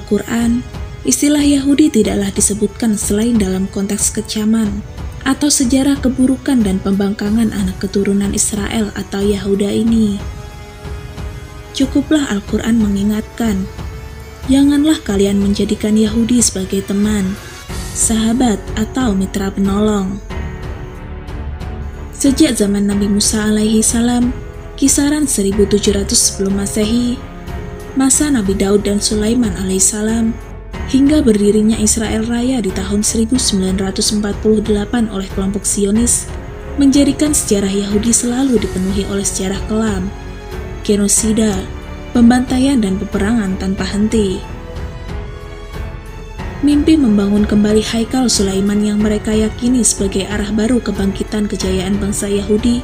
Al-Quran, istilah Yahudi tidaklah disebutkan selain dalam konteks kecaman atau sejarah keburukan dan pembangkangan anak keturunan Israel atau Yahuda ini. Cukuplah Al-Quran mengingatkan, janganlah kalian menjadikan Yahudi sebagai teman, sahabat, atau mitra penolong. Sejak zaman Nabi Musa alaihi salam, kisaran 1700 sebelum Masehi, masa Nabi Daud dan Sulaiman alaihissalam, hingga berdirinya Israel Raya di tahun 1948 oleh kelompok Zionis, menjadikan sejarah Yahudi selalu dipenuhi oleh sejarah kelam, genosida, pembantaian dan peperangan tanpa henti. Mimpi membangun kembali Haikal Sulaiman yang mereka yakini sebagai arah baru kebangkitan kejayaan bangsa Yahudi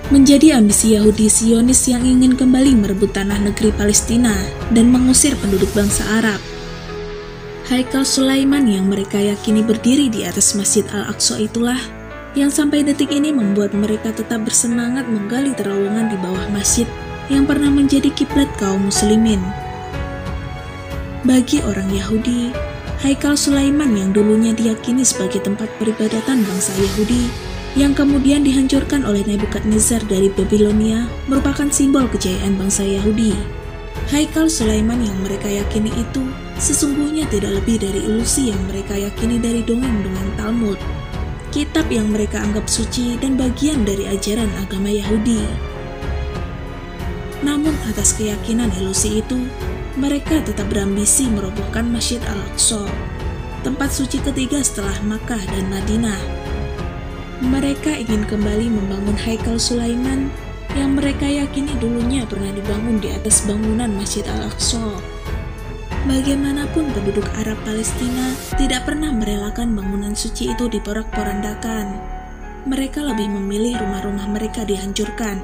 menjadi ambisi Yahudi Zionis yang ingin kembali merebut tanah negeri Palestina dan mengusir penduduk bangsa Arab. Haikal Sulaiman yang mereka yakini berdiri di atas Masjid Al-Aqsa itulah yang sampai detik ini membuat mereka tetap bersemangat menggali terowongan di bawah masjid yang pernah menjadi kiblat kaum muslimin. Bagi orang Yahudi, Haikal Sulaiman yang dulunya diyakini sebagai tempat peribadatan bangsa Yahudi yang kemudian dihancurkan oleh Nebukadnezar dari Babilonia merupakan simbol kejayaan bangsa Yahudi. Haikal Sulaiman yang mereka yakini itu sesungguhnya tidak lebih dari ilusi yang mereka yakini dari dongeng-dongeng Talmud, kitab yang mereka anggap suci dan bagian dari ajaran agama Yahudi. Namun atas keyakinan ilusi itu, mereka tetap berambisi merobohkan Masjid Al-Aqsa, tempat suci ketiga setelah Makkah dan Madinah. Mereka ingin kembali membangun Haikal Sulaiman yang mereka yakini dulunya pernah dibangun di atas bangunan Masjid Al-Aqsa. Bagaimanapun penduduk Arab Palestina tidak pernah merelakan bangunan suci itu diporak-porandakan. Mereka lebih memilih rumah-rumah mereka dihancurkan.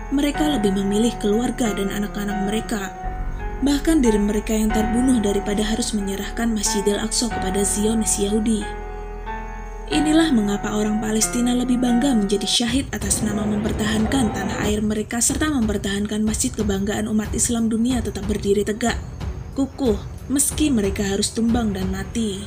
Mereka lebih memilih keluarga dan anak-anak mereka, bahkan diri mereka yang terbunuh daripada harus menyerahkan Masjidil Aqsa kepada Zionis Yahudi. Inilah mengapa orang Palestina lebih bangga menjadi syahid atas nama mempertahankan tanah air mereka serta mempertahankan masjid kebanggaan umat Islam dunia tetap berdiri tegak, kukuh, meski mereka harus tumbang dan mati.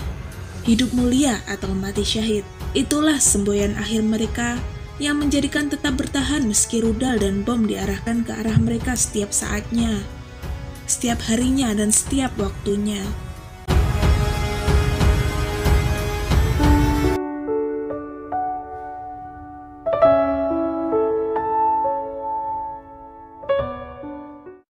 Hidup mulia atau mati syahid, itulah semboyan akhir mereka yang menjadikan tetap bertahan meski rudal dan bom diarahkan ke arah mereka setiap saatnya, setiap harinya dan setiap waktunya.